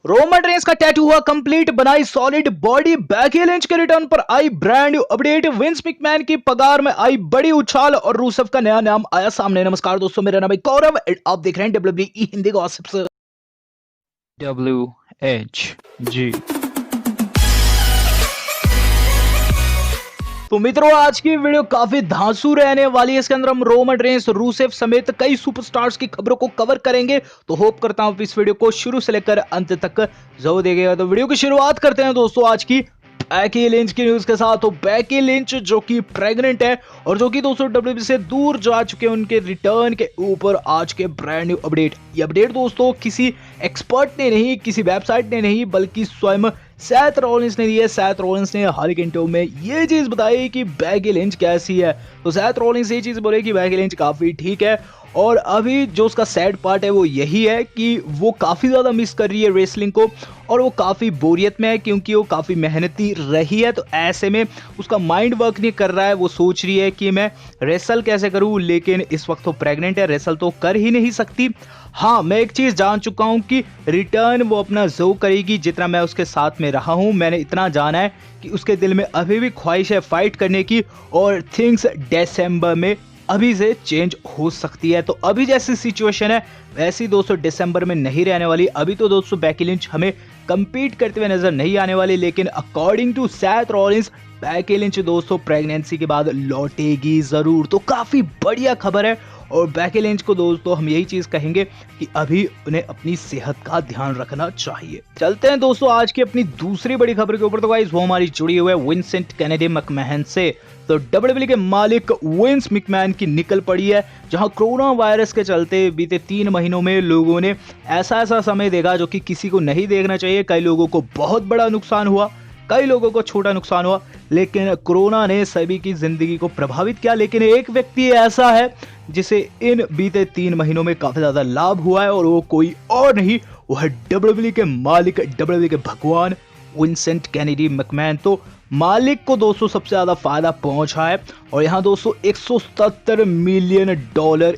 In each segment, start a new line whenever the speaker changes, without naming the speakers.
Roman Reigns का tattoo हुआ complete, बनाई सॉलिड बॉडी। बैकी लिंच के रिटर्न पर आई brand new update. Vince McMahon की पगार में आई बड़ी उछाल और रूसेफ का नया नाम आया सामने। नमस्कार दोस्तों, मेरा नाम है गौरव और आप देख रहे हैं डब्ल्यूडब्ल्यूई हिंदी गॉसिप्स।
WHG।
तो मित्रों, आज की वीडियो काफी धांसू रहने वाली है। इसके अंदर हम रोमन रेंस, रूसेफ समेत कई सुपरस्टार्स की खबरों को कवर करेंगे। तो होप करता हूं इस वीडियो को शुरू से लेकर अंत तक जरूर देखिएगा। तो वीडियो की शुरुआत करते हैं दोस्तों आज की बैकी लिंच की न्यूज के साथ। तो बैकी लिंच जो कि प्रेग्नेंट है और जो कि दोस्तों डब्ल्यूडब्ल्यूई से दूर जा चुके हैं, उनके रिटर्न के ऊपर आज के ब्रांड न्यू अपडेट। ये अपडेट दोस्तों किसी एक्सपर्ट ने नहीं, किसी वेबसाइट ने नहीं, बल्कि स्वयं सैथ रॉलिंस ने दी है। सैथ रॉलिंस ने हाल के घंटों में ये चीज बताई कि बैकी लिंच कैसी है। तो सैथ रॉलिंस ये चीज बोले कि बैकी लिंच काफी ठीक है। और अभी जो उसका सैड पार्ट है वो यही है कि वो काफ़ी ज़्यादा मिस कर रही है रेसलिंग को और वो काफ़ी बोरियत में है, क्योंकि वो काफ़ी मेहनती रही है। तो ऐसे में उसका माइंड वर्क नहीं कर रहा है। वो सोच रही है कि मैं रेसल कैसे करूं, लेकिन इस वक्त तो प्रेग्नेंट है, रेसल तो कर ही नहीं सकती। हाँ, मैं एक चीज़ जान चुका हूँ कि रिटर्न वो अपना जो करेगी। जितना मैं उसके साथ में रहा हूँ, मैंने इतना जाना है कि उसके दिल में अभी भी ख्वाहिश है फाइट करने की। और थिंग्स दिसंबर में अभी से चेंज हो सकती है। तो अभी जैसी सिचुएशन है वैसी दोस्तों दिसंबर में नहीं रहने वाली। अभी तो दोस्तों बैकी लिंच हमें कंपीट करते हुए नजर नहीं आने वाली, लेकिन according to Seth Rollins Becky Lynch दोस्तों प्रेगनेंसी के बाद लौटेगी जरूर। तो काफी बढ़िया खबर है। और बैकी लिंच को दोस्तों हम यही चीज कहेंगे कि अभी उन्हें अपनी सेहत का ध्यान रखना चाहिए। चलते हैं दोस्तों आज की अपनी दूसरी बड़ी खबर के ऊपर। तो गाइस वो हमारी जुड़ी हुई है विंसेंट केनेडी मैकमहन से। तो डब्ल्यूडब्ल्यूई के मालिक विंस मैकमैन की निकल पड़ी है, जहां कोरोना वायरस के चलते बीते 3 महीनों में लोगों ने ऐसा समय देखा जो कि किसी को नहीं देखना चाहिए। कई लोगों को बहुत बड़ा नुकसान हुआ, कई लोगों को छोटा नुकसान हुआ, लेकिन कोरोना ने सभी की जिंदगी को प्रभावित किया। लेकिन एक व्यक्ति ऐसा है जिसे इन बीते 3 महीनों में काफी ज्यादा लाभ हुआ है, और वो कोई और नहीं, वो है डब्ल्यूडब्ल्यूई के मालिक, डब्ल्यूडब्ल्यूई के भगवान विंसेंट केनेडी मैकमैन। तो मालिक को दोस्तों सबसे ज्यादा फायदा पहुंचा है, और यहाँ दोस्तों $177 मिलियन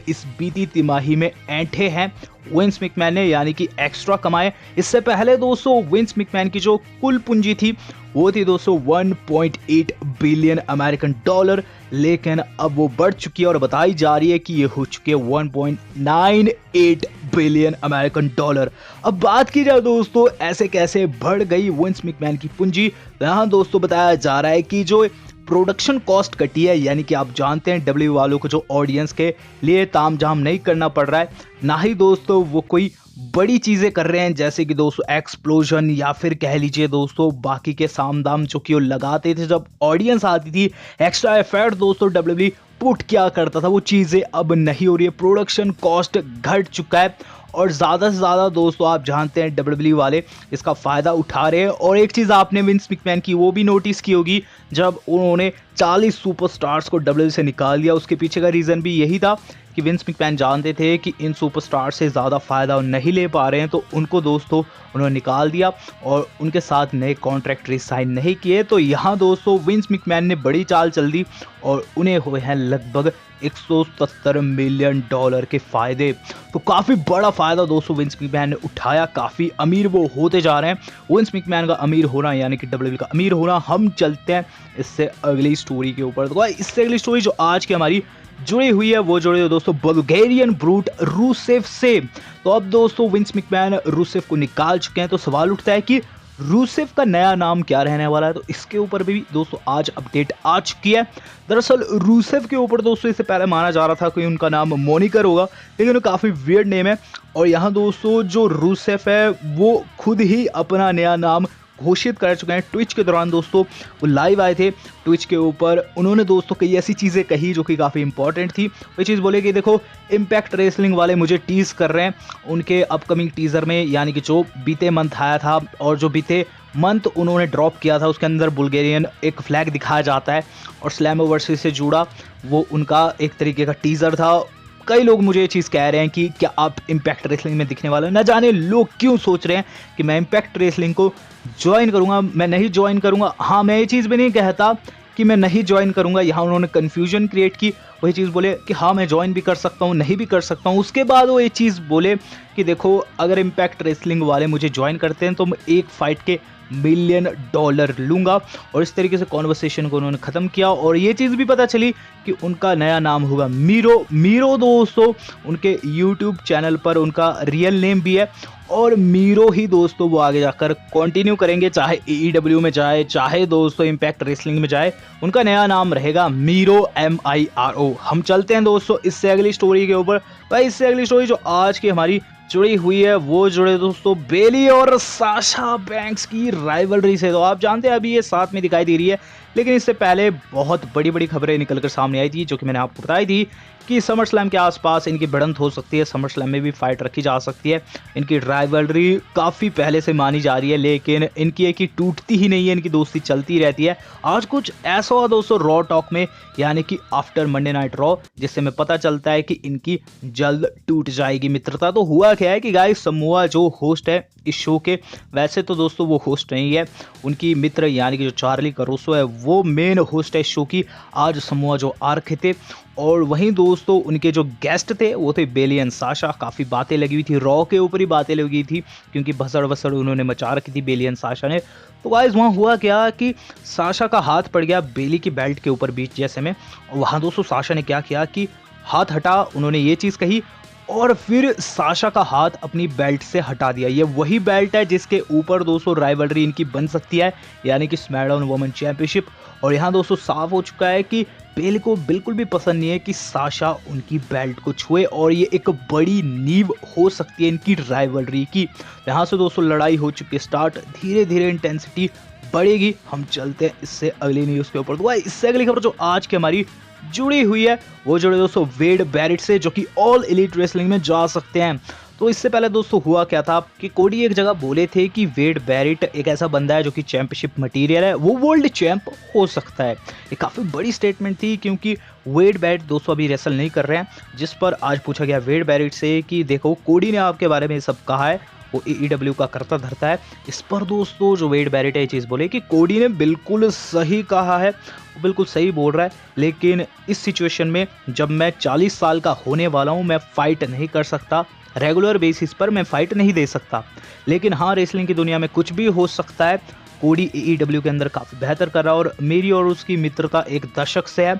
इस बीती तिमाही में ऐंठे हैं विंस मैकमैन ने, यानी कि एक्स्ट्रा कमाए। इससे पहले दोस्तों विंस मैकमैन की जो कुल पूंजी थी वो थी दोस्तों $1.8 बिलियन अमेरिकन डॉलर, लेकिन अब वो बढ़ चुकी है और बताई जा रही है कि ये हो चुकी है $1.98 बिलियन अमेरिकन डॉलर। अब बात की जाए दोस्तों ऐसे कैसे बढ़ गई विंस मैकमैन की पूंजी, यहाँ दोस्तों बताया जा रहा है कि जो प्रोडक्शन कॉस्ट कटी है, यानी कि आप जानते हैं डब्ल्यू वालों को जो ऑडियंस के लिए तामझाम नहीं करना पड़ रहा है, ना ही दोस्तों वो कोई बड़ी चीजें कर रहे हैं जैसे कि दोस्तों एक्सप्लोजन, या फिर कह लीजिए दोस्तों बाकी के साम दाम जो कि वो लगाते थे जब ऑडियंस आती थी। एक्स्ट्रा एफर्ट दोस्तों डब्ल्यूडब्ल्यूई पुट किया करता था, वो चीजें अब नहीं हो रही है। प्रोडक्शन कॉस्ट घट चुका है और ज़्यादा से ज़्यादा दोस्तों आप जानते हैं डब्ल्यूडब्ल्यूई वाले इसका फ़ायदा उठा रहे हैं। और एक चीज़ आपने विंस मैकमैन की वो भी नोटिस की होगी, जब उन्होंने 40 सुपरस्टार्स को डब्ल्यूडब्ल्यूई से निकाल दिया, उसके पीछे का रीज़न भी यही था कि विंस मैकमैन जानते थे कि इन सुपरस्टार से ज़्यादा फ़ायदा नहीं ले पा रहे हैं, तो उनको दोस्तों उन्होंने निकाल दिया और उनके साथ नए कॉन्ट्रैक्ट साइन नहीं किए। तो यहाँ दोस्तों विंस मैकमैन ने बड़ी चाल चल दी और उन्हें हुए हैं लगभग $177 मिलियन के फ़ायदे। तो काफ़ी बड़ा फ़ायदा दोस्तों विंस मैकमैन ने उठाया, काफ़ी अमीर वो होते जा रहे हैं। विंस मैकमैन का अमीर होना यानी कि डब्ल्यूडब्ल्यूई का अमीर होना। हम चलते हैं इससे अगली स्टोरी के ऊपर। तो इससे अगली स्टोरी जो आज की हमारी जुड़ी हुई है वो जुड़ी हुई दोस्तों बल्गेरियन ब्रूट रूसेफ से। तो अब दोस्तों विंस मैकमैन रूसेफ को निकाल चुके हैं, तो सवाल उठता है कि रूसेफ का नया नाम क्या रहने वाला है। तो इसके ऊपर भी दोस्तों आज अपडेट आ चुकी है। दरअसल रूसेफ के ऊपर दोस्तों इससे पहले माना जा रहा था कि उनका नाम मोनिकर होगा, लेकिन वो काफ़ी वियर्ड नेम है। और यहाँ दोस्तों जो रूसेफ है वो खुद ही अपना नया नाम घोषित कर चुके हैं। ट्विच के दौरान दोस्तों वो लाइव आए थे ट्विच के ऊपर, उन्होंने दोस्तों कई ऐसी चीज़ें कही जो कि काफ़ी इंपॉर्टेंट थी। वो चीज़ बोले कि देखो इम्पैक्ट रेसलिंग वाले मुझे टीज़ कर रहे हैं उनके अपकमिंग टीज़र में, यानी कि जो बीते मंथ आया था और जो बीते मंथ उन्होंने ड्रॉप किया था, उसके अंदर बुल्गारियन एक फ्लैग दिखाया जाता है और स्लैमवर्सी से जुड़ा वो उनका एक तरीके का टीज़र था। कई लोग मुझे ये चीज़ कह रहे हैं कि क्या आप इम्पैक्ट रेसलिंग में दिखने वाले हैं। न जाने लोग क्यों सोच रहे हैं कि मैं इम्पैक्ट रेसलिंग को ज्वाइन करूंगा। मैं नहीं ज्वाइन करूंगा। हाँ, मैं ये चीज़ भी नहीं कहता कि मैं नहीं ज्वाइन करूंगा। यहाँ उन्होंने कन्फ्यूजन क्रिएट की वही चीज़ बोले कि हाँ मैं ज्वाइन भी कर सकता हूँ, नहीं भी कर सकता हूँ। उसके बाद वो ये चीज़ बोले कि देखो अगर इम्पैक्ट रेसलिंग वाले मुझे ज्वाइन करते हैं तो मैं एक फाइट के $1 मिलियन लूँगा। और इस तरीके से कॉन्वर्सेशन को उन्होंने ख़त्म किया और ये चीज़ भी पता चली कि उनका नया नाम होगा मीरो। मीरो दोस्तों उनके यूट्यूब चैनल पर उनका रियल नेम भी है और मीरो ही दोस्तों वो आगे जाकर कंटिन्यू करेंगे, चाहे AEW में जाए, चाहे दोस्तों इम्पैक्ट रेसलिंग में जाए, उनका नया नाम रहेगा मीरो MIRO। हम चलते हैं दोस्तों इससे अगली स्टोरी के ऊपर। भाई इससे अगली स्टोरी जो आज की हमारी जुड़ी हुई है वो जुड़े दोस्तों बेली और साशा बैंक्स की राइवलरी से। तो आप जानते हैं अभी ये साथ में दिखाई दे रही है, लेकिन इससे पहले बहुत बड़ी बड़ी खबरें निकलकर सामने आई थी जो कि मैंने आपको बताई थी कि समर स्लैम के आसपास इनकी भिड़ंत हो सकती है, समर स्लैम में भी फाइट रखी जा सकती है। इनकी राइवलरी काफ़ी पहले से मानी जा रही है, लेकिन इनकी एक ही टूटती ही नहीं है, इनकी दोस्ती चलती रहती है। आज कुछ ऐसा हुआ दोस्तों रॉ टॉक में, यानी कि आफ्टर मंडे नाइट रॉ, जिससे हमें पता चलता है कि इनकी जल्द टूट जाएगी मित्रता। तो हुआ क्या है कि गाइस समोआ जो होस्ट है इस शो के, वैसे तो दोस्तों वो होस्ट नहीं है, उनकी मित्र यानी कि जो चार्ली करोसो है वो मेन होस्ट है इस शो की। आज समोआ जो आ रखे थे और वहीं दोस्तों उनके जो गेस्ट थे वो थे बेली एंड साशा। काफ़ी बातें लगी हुई थी, रॉ के ऊपर ही बातें लगी थी क्योंकि भसड़ वसड़ उन्होंने मचा रखी थी बेली एंड साशा ने। तो गाइस वहाँ हुआ क्या कि साशा का हाथ पड़ गया बेली की बेल्ट के ऊपर बीच जैसे में। वहाँ दोस्तों साशा ने क्या किया कि हाथ हटा, उन्होंने ये चीज़ कही और फिर साशा का हाथ अपनी बेल्ट से हटा दिया। ये वही बेल्ट है जिसके ऊपर दोस्तों राइवलरी इनकी बन सकती है, यानी कि स्मैकडाउन वुमेन चैंपियनशिप। और यहाँ दोस्तों साफ हो चुका है कि बेली को बिल्कुल भी पसंद नहीं है कि साशा उनकी बेल्ट को छुए और ये एक बड़ी नींव हो सकती है इनकी राइवलरी की। यहाँ से दोस्तों लड़ाई हो चुकी है स्टार्ट, धीरे धीरे इंटेंसिटी बढ़ेगी। हम चलते हैं इससे अगली न्यूज़ के ऊपर। तो भाई इससे अगली खबर जो आज की हमारी जुड़ी हुई है वो जुड़े दोस्तों वेड बैरेट से, जो कि ऑल एलीट रेसलिंग में जा सकते हैं। तो इससे पहले दोस्तों हुआ क्या था कि कोडी एक जगह बोले थे कि वेड बैरेट एक ऐसा बंदा है जो कि चैंपियनशिप मटेरियल है, वो वर्ल्ड चैंप हो सकता है। ये काफ़ी बड़ी स्टेटमेंट थी क्योंकि वेड बैरेट दोस्तों अभी रेसल नहीं कर रहे हैं, जिस पर आज पूछा गया वेड बैरेट से कि देखो कोडी ने आपके बारे में सब कहा है, वो AEW का करता धरता है। इस पर दोस्तों जो वेड बैरेट है ये चीज़ बोले कि कोडी ने बिल्कुल सही कहा है, वो बिल्कुल सही बोल रहा है, लेकिन इस सिचुएशन में जब मैं 40 साल का होने वाला हूँ मैं फाइट नहीं कर सकता, रेगुलर बेसिस पर मैं फाइट नहीं दे सकता। लेकिन हाँ रेसलिंग की दुनिया में कुछ भी हो सकता है। कोडी AEW के अंदर काफ़ी बेहतर कर रहा है और मेरी और उसकी मित्रता एक दशक से है।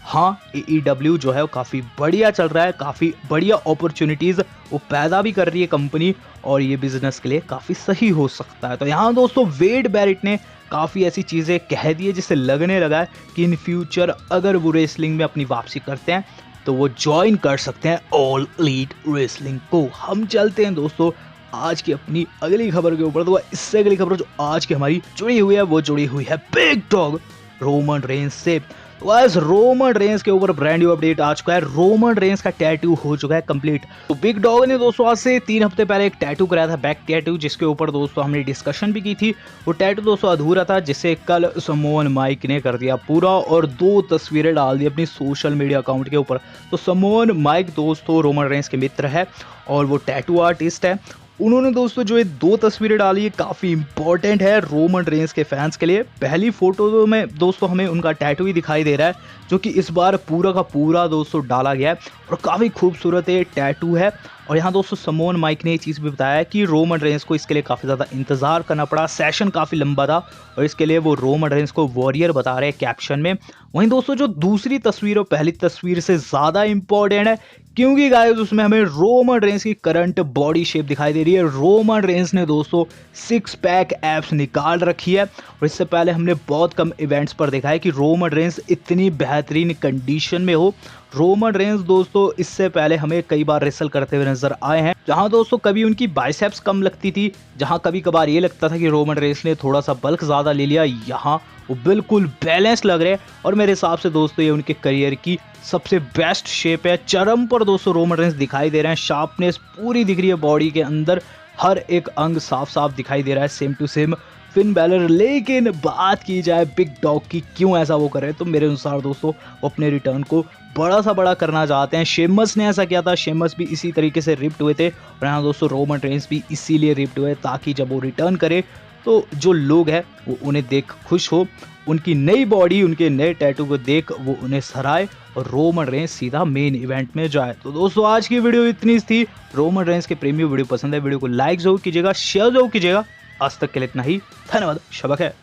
हाँ AEW जो है वो काफ़ी बढ़िया चल रहा है, काफ़ी बढ़िया अपॉर्चुनिटीज़ वो पैदा भी कर रही है कंपनी और ये बिजनेस के लिए काफ़ी सही हो सकता है। तो यहाँ दोस्तों वेड बैरेट ने काफ़ी ऐसी चीज़ें कह दी है जिससे लगने लगा है कि इन फ्यूचर अगर वो रेसलिंग में अपनी वापसी करते हैं तो वो ज्वाइन कर सकते हैं ऑल एलीट रेसलिंग को। हम चलते हैं दोस्तों आज की अपनी अगली खबर के ऊपर। तो इससे अगली खबर जो आज की हमारी जुड़ी हुई है वो जुड़ी हुई है बिग डॉग रोमन रेंस से। तो आज रोमन रेंस के ऊपर ब्रांड न्यू अपडेट आ चुका है। रोमन रेंस का टैटू हो चुका है कंप्लीट। तो बिग डॉग ने दोस्तों आज से 3 हफ्ते पहले एक टैटू कराया था, बैक टैटू, जिसके ऊपर दोस्तों हमने डिस्कशन भी की थी। वो टैटू दोस्तों अधूरा था जिसे कल समोअन माइक ने कर दिया पूरा और 2 तस्वीरें डाल दी अपनी सोशल मीडिया अकाउंट के ऊपर। तो समोअन माइक दोस्तों रोमन रेंस के मित्र है और वो टैटू आर्टिस्ट है। उन्होंने दोस्तों जो ये 2 तस्वीरें डाली है काफ़ी इंपॉर्टेंट है रोमन रेंस के फैंस के लिए। पहली फोटो में दोस्तों हमें उनका टैटू ही दिखाई दे रहा है जो कि इस बार पूरा का पूरा दोस्तों डाला गया है और काफ़ी खूबसूरत ये टैटू है। और यहाँ दोस्तों समोन माइक ने ये चीज़ भी बताया कि रोमन रेंस को इसके लिए काफ़ी ज़्यादा इंतज़ार करना पड़ा, सेशन काफ़ी लंबा था और इसके लिए वो रोमन रेंस को वॉरियर बता रहे हैं कैप्शन में। वहीं दोस्तों जो दूसरी तस्वीर और पहली तस्वीर से ज़्यादा इंपॉर्टेंट है क्योंकि गाइस उसमें हमें रोमन रेंस की करंट बॉडी शेप दिखाई दे रही है। रोमन रेंस ने दोस्तों 6 पैक एब्स निकाल रखी है और इससे पहले हमने बहुत कम इवेंट्स पर देखा है कि रोमन रेंस इतनी बेहतरीन कंडीशन में हो। रोमन रेंस दोस्तों इससे पहले हमें कई बार रेसल करते हुए नजर आए हैं, जहां दोस्तों कभी उनकी बाइसेप्स कम लगती थी, जहां कभी कभार ये लगता था कि रोमन रेंस ने थोड़ा सा बल्क ज़्यादा ले लिया। यहाँ वो बिल्कुल बैलेंस लग रहे हैं और मेरे हिसाब से दोस्तों ये उनके करियर की सबसे बेस्ट शेप है। चरम पर दोस्तों रोमन रेंस दिखाई दे रहे हैं, शार्पनेस पूरी दिख रही है बॉडी के अंदर, हर एक अंग साफ साफ दिखाई दे रहा है, same to same Finn Balor. लेकिन बात की जाए बिग डॉग की क्यों ऐसा वो कर रहे हैं, तो मेरे अनुसार दोस्तों वो अपने रिटर्न को बड़ा सा बड़ा करना चाहते हैं। शेमस ने ऐसा किया था, शेमस भी इसी तरीके से रिप्ट हुए थे और यहाँ दोस्तों रोमन रेंस भी इसीलिए रिप्ट हुए ताकि जब वो रिटर्न करे तो जो लोग हैं वो उन्हें देख खुश हो, उनकी नई बॉडी, उनके नए टैटू को देख वो उन्हें सराहे और रोमन रेंस सीधा मेन इवेंट में जाए। तो दोस्तों आज की वीडियो इतनी थी। रोमन रेंस के प्रेमियों वीडियो पसंद है, वीडियो को लाइक जरूर कीजिएगा, शेयर जरूर कीजिएगा। आज तक के लिए इतना ही, धन्यवाद, शबा खैर।